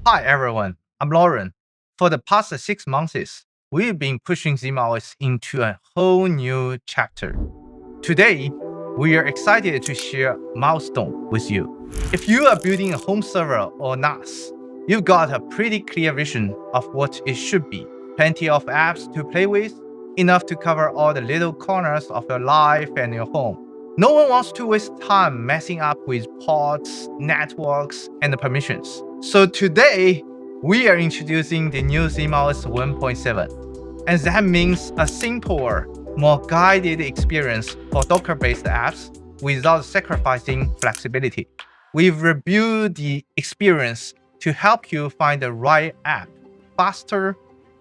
Hi everyone, I'm Lauren. For the past 6 months, we've been pushing ZimaOS into a whole new chapter. Today, we are excited to share a milestone with you. If you are building a home server or NAS, you've got a pretty clear vision of what it should be. Plenty of apps to play with, enough to cover all the little corners of your life and your home. No one wants to waste time messing up with ports, networks, and permissions. So today, we are introducing the new ZimaOS 1.7. And that means a simpler, more guided experience for Docker-based apps without sacrificing flexibility. We've reviewed the experience to help you find the right app faster,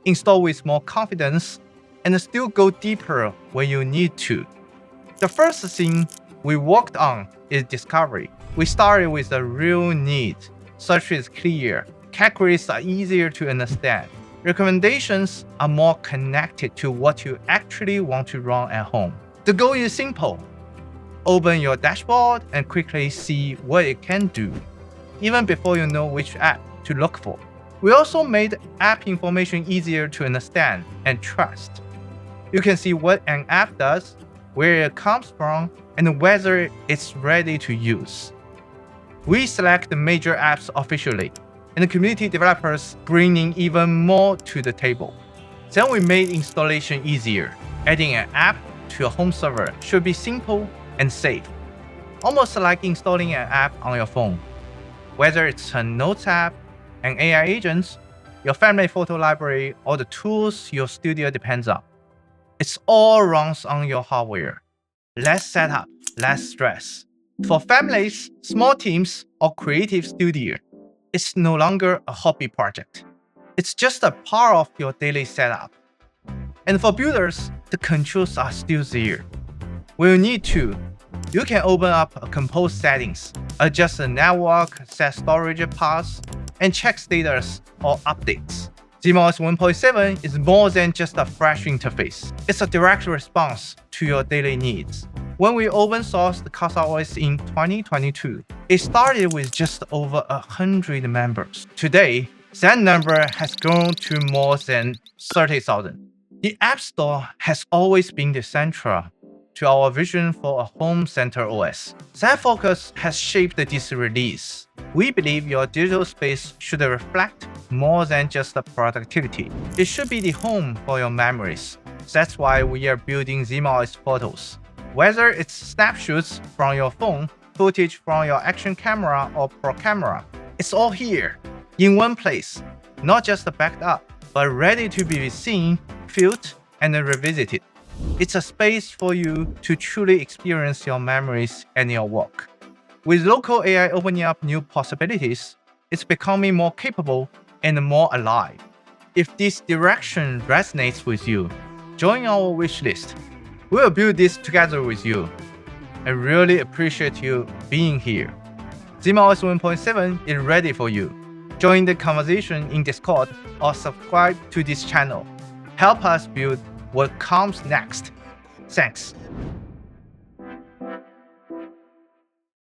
install with more confidence, and still go deeper when you need to. The first thing we worked on is discovery. We started with a real need. Search is clear, categories are easier to understand. Recommendations are more connected to what you actually want to run at home. The goal is simple. Open your dashboard and quickly see what it can do, even before you know which app to look for. We also made app information easier to understand and trust. You can see what an app does, where it comes from, and whether it's ready to use. We select the major apps officially, and the community developers bringing even more to the table. Then we made installation easier. Adding an app to a home server should be simple and safe, almost like installing an app on your phone. Whether it's a Notes app, an AI agent, your family photo library, or the tools your studio depends on. It all runs on your hardware. Less setup, less stress. For families, small teams, or creative studios, it's no longer a hobby project. It's just a part of your daily setup. And for builders, the controls are still there. When you need to, you can open up a compose settings, adjust the network, set storage paths, and check status or updates. ZimaOS 1.7 is more than just a fresh interface. It's a direct response to your daily needs. When we open sourced CasaOS in 2022, it started with just over 100 members. Today, that number has grown to more than 30,000. The App Store has always been the central to our vision for a home-centered OS. That focus has shaped this release. We believe your digital space should reflect more than just the productivity. It should be the home for your memories. That's why we are building ZimaOS Photos. Whether it's snapshots from your phone, footage from your action camera or pro camera, it's all here, in one place, not just backed up, but ready to be seen, felt, and revisited. It's a space for you to truly experience your memories and your work. With local AI opening up new possibilities, it's becoming more capable and more alive. If this direction resonates with you, join our wishlist. We'll build this together with you. I really appreciate you being here. ZimaOS 1.7 is ready for you. Join the conversation in Discord or subscribe to this channel. Help us build what comes next. Thanks.